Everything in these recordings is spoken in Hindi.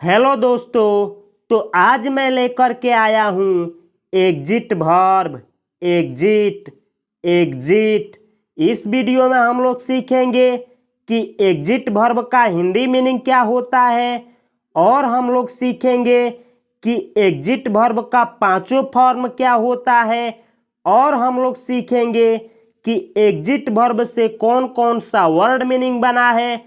हेलो दोस्तों। तो आज मैं लेकर के आया हूँ एग्जिट वर्ब। एग्जिट एग्जिट इस वीडियो में हम लोग सीखेंगे कि एग्जिट वर्ब का हिंदी मीनिंग क्या होता है, और हम लोग सीखेंगे कि एग्जिट वर्ब का पांचों फॉर्म क्या होता है, और हम लोग सीखेंगे कि एग्जिट वर्ब से कौन कौन सा वर्ड मीनिंग बना है,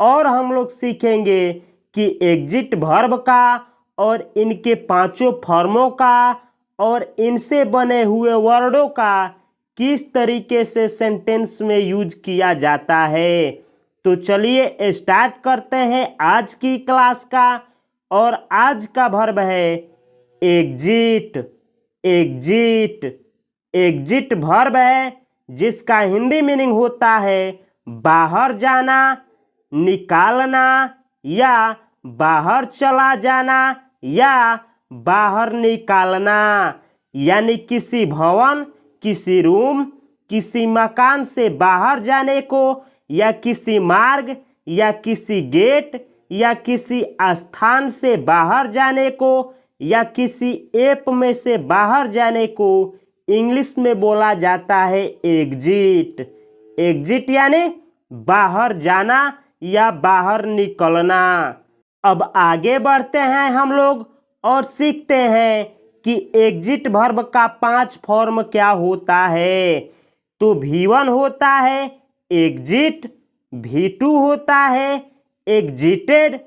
और हम लोग सीखेंगे कि एग्जिट वर्ब का और इनके पांचों फॉर्मों का और इनसे बने हुए वर्डों का किस तरीके से सेंटेंस में यूज किया जाता है। तो चलिए स्टार्ट करते हैं आज की क्लास का। और आज का वर्ब है एग्जिट। एग्जिट एग्जिट वर्ब है जिसका हिंदी मीनिंग होता है बाहर जाना, निकालना, या बाहर चला जाना, या बाहर निकालना। यानी किसी भवन, किसी रूम, किसी मकान से बाहर जाने को, या किसी मार्ग, या किसी गेट, या किसी स्थान से बाहर जाने को, या किसी ऐप में से बाहर जाने को इंग्लिश में बोला जाता है एग्जिट। एग्जिट यानी बाहर जाना या बाहर निकलना। अब आगे बढ़ते हैं हम लोग और सीखते हैं कि एग्जिट वर्ब का 5 फॉर्म क्या होता है। तो V1 होता है एग्जिट, V2 होता है एग्जिटेड,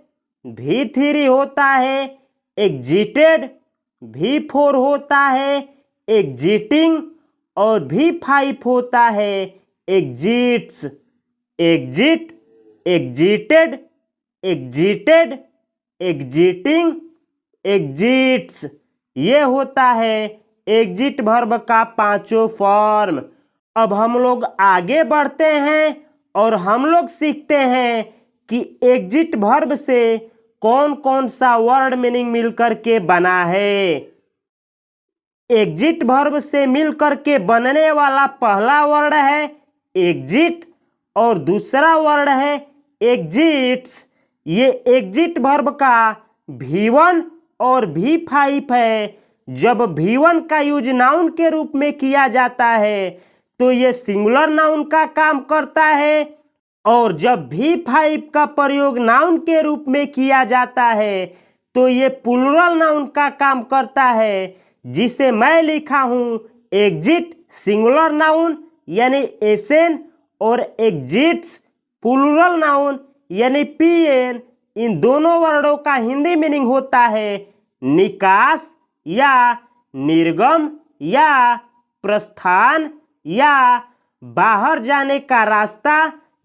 V3 होता है एग्जिटेड, V4 होता है एग्जिटिंग, और V5 होता है exits. Exit, exerted, exerted, exiting, exits, ये होता है एग्जिट वर्ब का पांचों फॉर्म। अब हम लोग आगे बढ़ते हैं और हम लोग सीखते हैं कि एग्जिट वर्ब से कौन कौन सा वर्ड मीनिंग मिलकर के बना है। एग्जिट वर्ब से मिलकर के बनने वाला पहला वर्ड है एग्जिट, और दूसरा वर्ड है एग्जिट्स। ये एग्जिट वर्ब का V1 और V5 है। जब V1 का यूज नाउन के रूप में किया जाता है तो ये सिंगुलर नाउन का काम करता है, और जब V5 का प्रयोग नाउन के रूप में किया जाता है तो ये प्लूरल नाउन का काम करता है, जिसे मैं लिखा हूं एग्जिट सिंगुलर नाउन यानी एसएन, और एग्जिट्स प्लूरल नाउन यानी पीएन। इन दोनों वर्डों का हिंदी मीनिंग होता है निकास या निर्गम, या प्रस्थान, या बाहर जाने का रास्ता,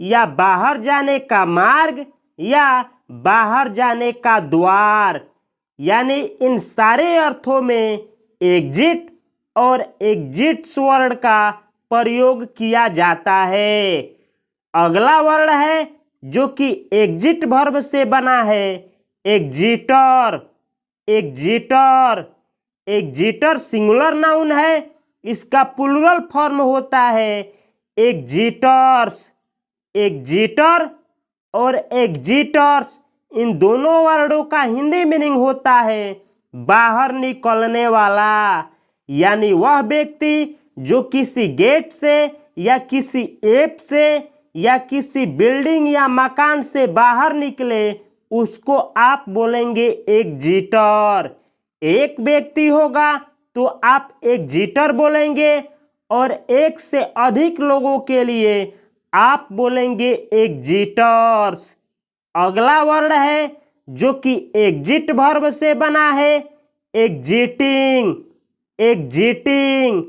या बाहर जाने का मार्ग, या बाहर जाने का द्वार। यानी इन सारे अर्थों में एग्जिट और एग्जिट्स वर्ड का प्रयोग किया जाता है। अगला वर्ड है जो कि एग्जिट वर्ब से बना है एग्जिटर। एग्जिटर एग्जिटर सिंगुलर नाउन है, इसका प्लूरल फॉर्म होता है एग्जिटर्स। एग्जिटर और एग्जिटर्स इन दोनों वर्डों का हिंदी मीनिंग होता है बाहर निकलने वाला। यानी वह व्यक्ति जो किसी गेट से या किसी ऐप से या किसी बिल्डिंग या मकान से बाहर निकले उसको आप बोलेंगे एग्जिटर। एक व्यक्ति होगा तो आप एग्जिटर बोलेंगे, और एक से अधिक लोगों के लिए आप बोलेंगे एग्जिटर्स। अगला वर्ड है जो कि एग्जिट वर्ब से बना है exiting. Exiting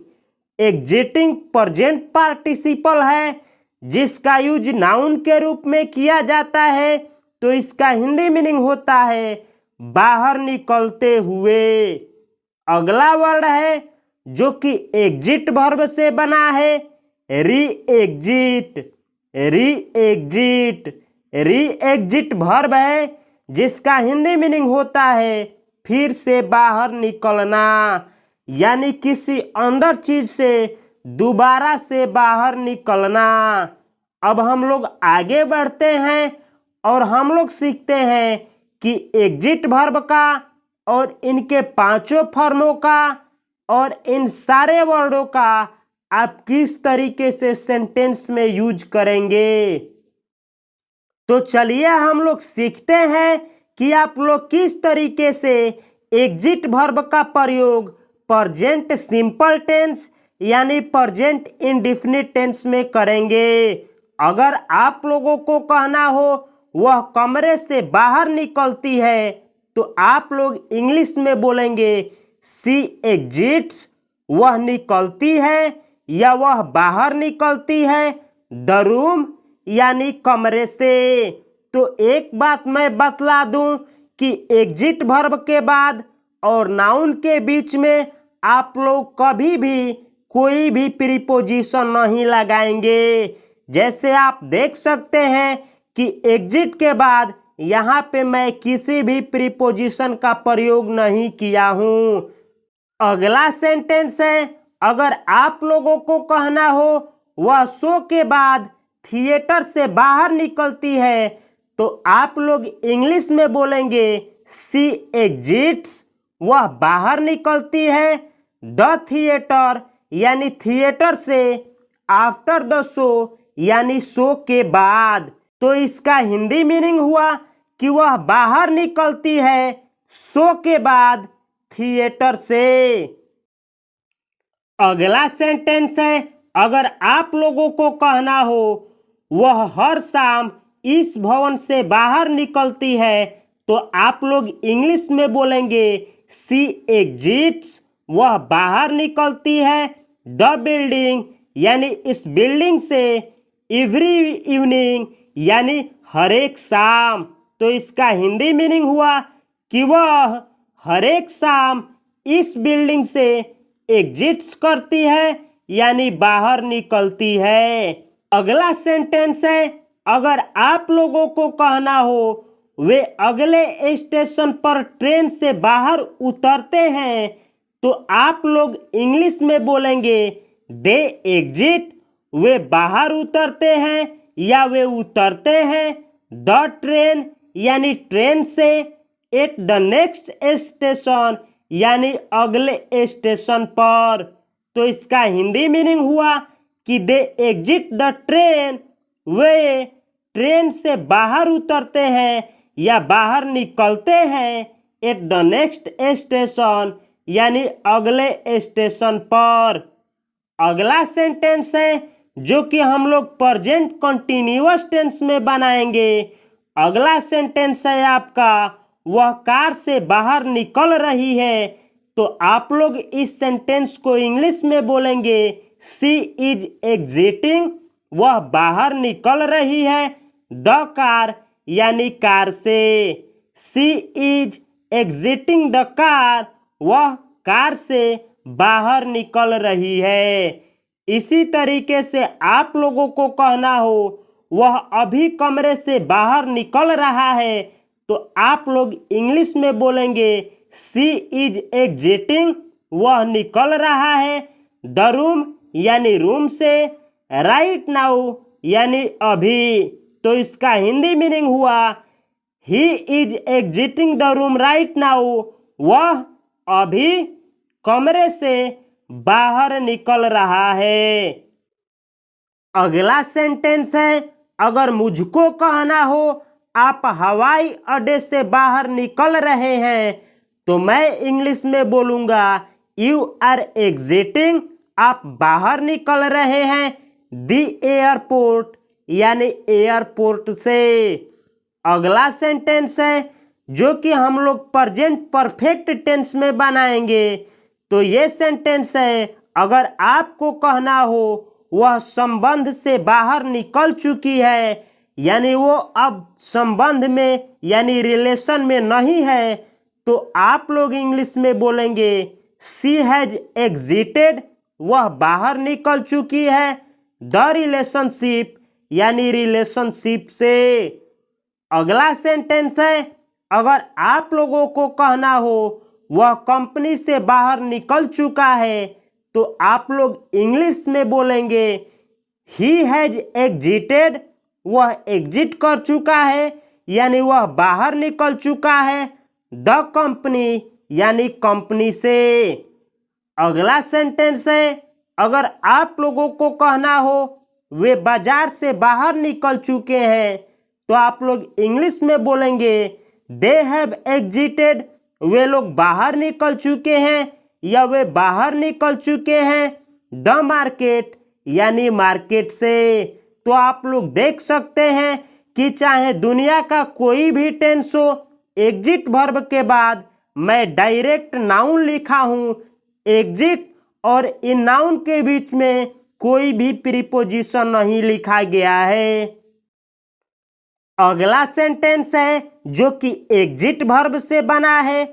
exiting present participle है, जिसका यूज नाउन के रूप में किया जाता है, तो इसका हिंदी मीनिंग होता है बाहर निकलते हुए। अगला वर्ड है जो कि एग्जिट वर्ब से बना है री एग्जिट। री एग्जिट री एग्जिट वर्ब है जिसका हिंदी मीनिंग होता है फिर से बाहर निकलना, यानी किसी अंदर चीज से दोबारा से बाहर निकलना। अब हम लोग आगे बढ़ते हैं और हम लोग सीखते हैं कि एग्जिट वर्ब का और इनके पांचों फॉर्मों का और इन सारे वर्डों का आप किस तरीके से सेंटेंस में यूज करेंगे। तो चलिए हम लोग सीखते हैं कि आप लोग किस तरीके से एग्जिट वर्ब का प्रयोग प्रेजेंट सिंपल टेंस यानी प्रेजेंट इंडेफिनिट टेंस में करेंगे। अगर आप लोगों को कहना हो वह कमरे से बाहर निकलती है तो आप लोग इंग्लिश में बोलेंगे शी एग्जिट्स, वह निकलती है या वह बाहर निकलती है द रूम यानी कमरे से। तो एक बात मैं बतला दूं कि एग्जिट वर्ब के बाद और नाउन के बीच में आप लोग कभी भी कोई भी प्रीपोजिशन नहीं लगाएंगे। जैसे आप देख सकते हैं कि एग्जिट के बाद यहाँ पे मैं किसी भी प्रीपोजिशन का प्रयोग नहीं किया हूँ। अगला सेंटेंस है, अगर आप लोगों को कहना हो वह शो के बाद थिएटर से बाहर निकलती है तो आप लोग इंग्लिश में बोलेंगे शी एग्जिट्स, वह बाहर निकलती है द थिएटर यानी थिएटर से आफ्टर द शो यानी शो के बाद। तो इसका हिंदी मीनिंग हुआ कि वह बाहर निकलती है शो के बाद थिएटर से। अगला सेंटेंस है, अगर आप लोगों को कहना हो वह हर शाम इस भवन से बाहर निकलती है तो आप लोग इंग्लिश में बोलेंगे शी एग्जिट्स, वह बाहर निकलती है द बिल्डिंग यानी इस बिल्डिंग से एवरी इवनिंग यानी हर एक शाम। तो इसका हिंदी मीनिंग हुआ कि वह हर एक शाम इस बिल्डिंग से एग्जिट्स करती है यानी बाहर निकलती है। अगला सेंटेंस है, अगर आप लोगों को कहना हो वे अगले स्टेशन पर ट्रेन से बाहर उतरते हैं तो आप लोग इंग्लिश में बोलेंगे दे एग्जिट, वे बाहर उतरते हैं या वे उतरते हैं द ट्रेन यानी ट्रेन से एट द नेक्स्ट स्टेशन यानी अगले स्टेशन पर। तो इसका हिंदी मीनिंग हुआ कि दे एग्जिट द ट्रेन, वे ट्रेन से बाहर उतरते हैं या बाहर निकलते हैं एट द नेक्स्ट स्टेशन यानी अगले स्टेशन पर। अगला सेंटेंस है जो कि हम लोग प्रेजेंट कंटिन्यूअस टेंस में बनाएंगे। अगला सेंटेंस है आपका वह कार से बाहर निकल रही है तो आप लोग इस सेंटेंस को इंग्लिश में बोलेंगे शी इज एग्जिटिंग, वह बाहर निकल रही है द कार यानी कार से। She is exiting the car, वह कार से बाहर निकल रही है। इसी तरीके से आप लोगों को कहना हो वह अभी कमरे से बाहर निकल रहा है तो आप लोग इंग्लिश में बोलेंगे शी इज एग्जिटिंग, वह निकल रहा है द रूम यानी रूम से, राइट नाउ यानी अभी। तो इसका हिंदी मीनिंग हुआ he is exiting the room right now, वह अभी कमरे से बाहर निकल रहा है। अगला सेंटेंस है, अगर मुझको कहना हो आप हवाई अड्डे से बाहर निकल रहे हैं तो मैं इंग्लिश में बोलूँगा यू आर एग्जिटिंग, आप बाहर निकल रहे हैं दी एयरपोर्ट यानी एयरपोर्ट से। अगला सेंटेंस है जो कि हम लोग प्रेजेंट परफेक्ट टेंस में बनाएंगे। तो ये सेंटेंस है, अगर आपको कहना हो वह संबंध से बाहर निकल चुकी है यानी वो अब संबंध में यानी रिलेशन में नहीं है तो आप लोग इंग्लिश में बोलेंगे शी हैज एग्जिटेड, वह बाहर निकल चुकी है द रिलेशनशिप यानी रिलेशनशिप से। अगला सेंटेंस है, अगर आप लोगों को कहना हो वह कंपनी से बाहर निकल चुका है तो आप लोग इंग्लिश में बोलेंगे ही हैज एग्जिटेड, वह एग्जिट कर चुका है यानी वह बाहर निकल चुका है। द कंपनी यानी कंपनी से। अगला सेंटेंस है, अगर आप लोगों को कहना हो वे बाजार से बाहर निकल चुके हैं, तो आप लोग इंग्लिश में बोलेंगे दे हैव एग्जिटेड, वे लोग बाहर निकल चुके हैं या वे बाहर निकल चुके हैं द मार्केट यानी मार्केट से। तो आप लोग देख सकते हैं कि चाहे दुनिया का कोई भी टेंस हो, एग्जिट वर्ब के बाद मैं डायरेक्ट नाउन लिखा हूं एग्जिट, और इन नाउन के बीच में कोई भी प्रीपोजिशन नहीं लिखा गया है। अगला सेंटेंस है जो कि एग्जिट वर्ब से बना है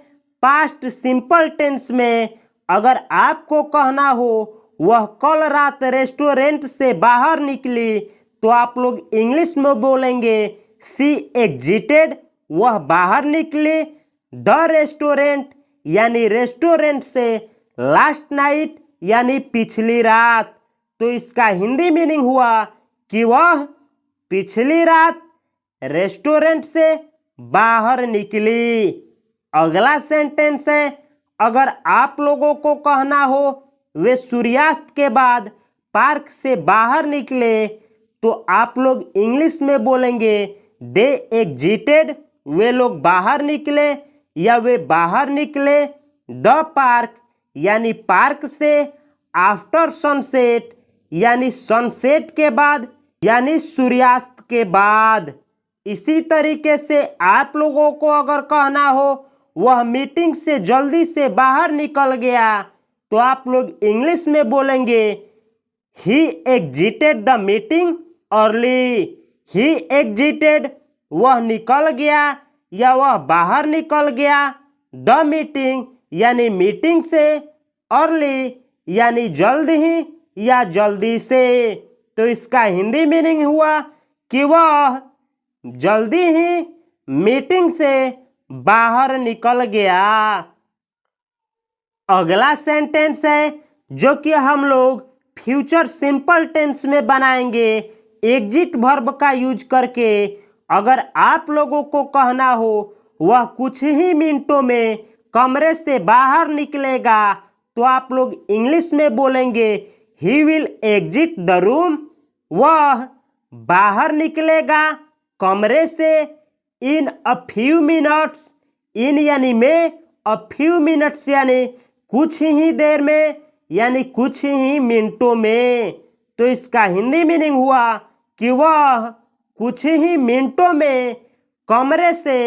पास्ट सिंपल टेंस में। अगर आपको कहना हो वह कल रात रेस्टोरेंट से बाहर निकली, तो आप लोग इंग्लिश में बोलेंगे सी एग्जिटेड, वह बाहर निकली द रेस्टोरेंट यानी रेस्टोरेंट से लास्ट नाइट यानी पिछली रात। तो इसका हिंदी मीनिंग हुआ कि वह पिछली रात रेस्टोरेंट से बाहर निकली। अगला सेंटेंस है, अगर आप लोगों को कहना हो वे सूर्यास्त के बाद पार्क से बाहर निकले, तो आप लोग इंग्लिश में बोलेंगे दे एग्जिटेड, वे लोग बाहर निकले या वे बाहर निकले द पार्क यानी पार्क से आफ्टर सनसेट यानी सनसेट के बाद यानी सूर्यास्त के बाद। इसी तरीके से आप लोगों को अगर कहना हो वह मीटिंग से जल्दी से बाहर निकल गया, तो आप लोग इंग्लिश में बोलेंगे he exited the meeting early. He exited, वह निकल गया या वह बाहर निकल गया द मीटिंग यानी मीटिंग से, अर्ली यानी जल्द ही या जल्दी से। तो इसका हिंदी मीनिंग हुआ कि वह जल्दी ही मीटिंग से बाहर निकल गया। अगला सेंटेंस है जो कि हम लोग फ्यूचर सिंपल टेंस में बनाएंगे एग्जिट वर्ब का यूज करके। अगर आप लोगों को कहना हो वह कुछ ही मिनटों में कमरे से बाहर निकलेगा, तो आप लोग इंग्लिश में बोलेंगे he will exit the room, वह बाहर निकलेगा कमरे से इन अ फ्यू मिनट्स। इन यानी में, अ फ्यू मिनट्स यानी कुछ ही देर में यानी कुछ ही मिनटों में। तो इसका हिंदी मीनिंग हुआ कि वह कुछ ही मिनटों में कमरे से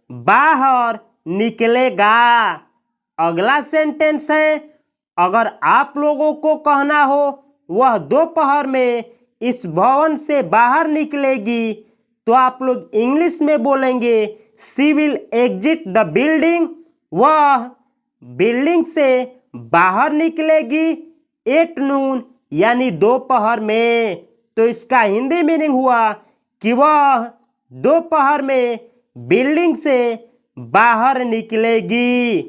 बाहर निकलेगा। अगला सेंटेंस है, अगर आप लोगों को कहना हो वह दोपहर में इस भवन से बाहर निकलेगी, तो आप लोग इंग्लिश में बोलेंगे she will exit the building, वह बिल्डिंग से बाहर निकलेगी एट नून यानी दोपहर में। तो इसका हिंदी मीनिंग हुआ कि वह दोपहर में बिल्डिंग से बाहर निकलेगी।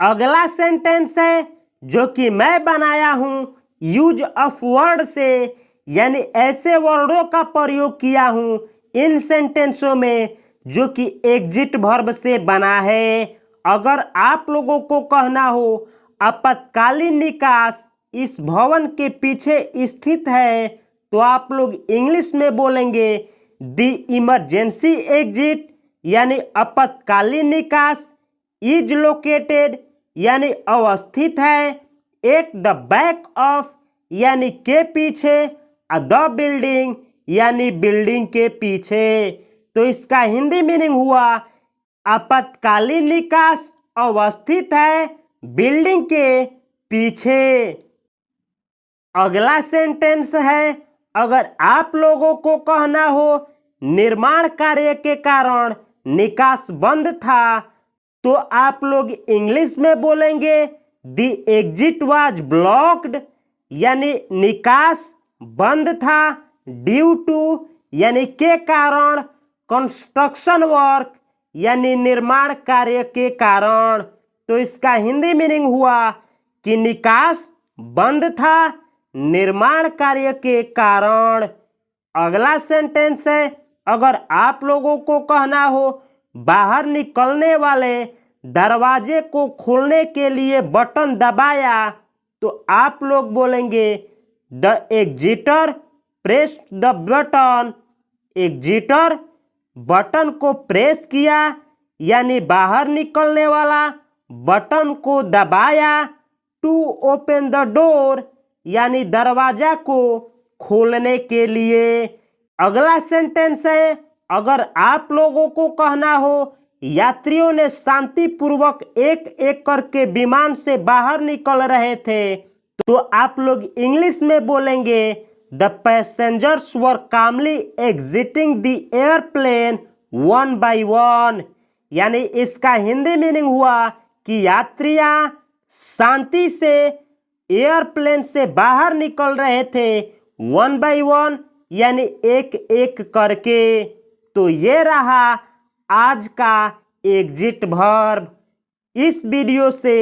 अगला सेंटेंस है जो कि मैं बनाया हूं यूज ऑफ वर्ड से, यानी ऐसे वर्डों का प्रयोग किया हूं इन सेंटेंसों में जो कि एग्जिट वर्ब से बना है। अगर आप लोगों को कहना हो आपातकालीन निकास इस भवन के पीछे स्थित है, तो आप लोग इंग्लिश में बोलेंगे द इमरजेंसी एग्जिट यानी आपातकालीन निकास इज लोकेटेड यानी अवस्थित है एट द बैक ऑफ यानी के पीछे, द बिल्डिंग यानी बिल्डिंग के पीछे। तो इसका हिंदी मीनिंग हुआ आपातकालीन निकास अवस्थित है बिल्डिंग के पीछे। अगला सेंटेंस है, अगर आप लोगों को कहना हो निर्माण कार्य के कारण निकास बंद था, तो आप लोग इंग्लिश में बोलेंगे द एग्जिट वाज ब्लॉक्ड यानी निकास बंद था ड्यू टू यानी के कारण, कंस्ट्रक्शन वर्क यानी निर्माण कार्य के कारण। तो इसका हिंदी मीनिंग हुआ कि निकास बंद था निर्माण कार्य के कारण। अगला सेंटेंस है, अगर आप लोगों को कहना हो बाहर निकलने वाले दरवाजे को खोलने के लिए बटन दबाया तो आप लोग बोलेंगे the exiter press the button. Exiter button को प्रेस किया यानी बाहर निकलने वाला बटन को दबाया। टू ओपन द डोर यानी दरवाजा को खोलने के लिए। अगला सेंटेंस है, अगर आप लोगों को कहना हो यात्रियों ने शांतिपूर्वक एक एक करके विमान से बाहर निकल रहे थे तो आप लोग इंग्लिश में बोलेंगे the passengers were calmly exiting the airplane one by one. यानी इसका हिंदी मीनिंग हुआ कि यात्रियां शांति से एयरप्लेन से बाहर निकल रहे थे वन बाय वन यानी एक एक करके। तो ये रहा आज का एग्जिट वर्ब। इस वीडियो से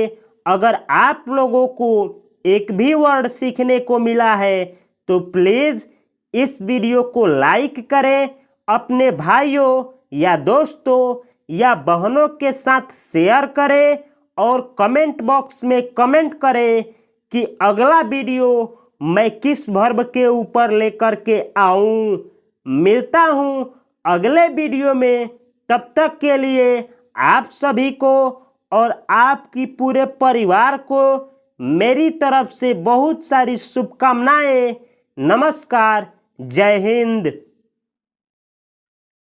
अगर आप लोगों को एक भी वर्ड सीखने को मिला है तो प्लीज़ इस वीडियो को लाइक करें, अपने भाइयों या दोस्तों या बहनों के साथ शेयर करें और कमेंट बॉक्स में कमेंट करें कि अगला वीडियो मैं किस वर्ब के ऊपर लेकर के आऊं। मिलता हूं अगले वीडियो में, तब तक के लिए आप सभी को और आपकी पूरे परिवार को मेरी तरफ से बहुत सारी शुभकामनाएं। नमस्कार, जय हिंद।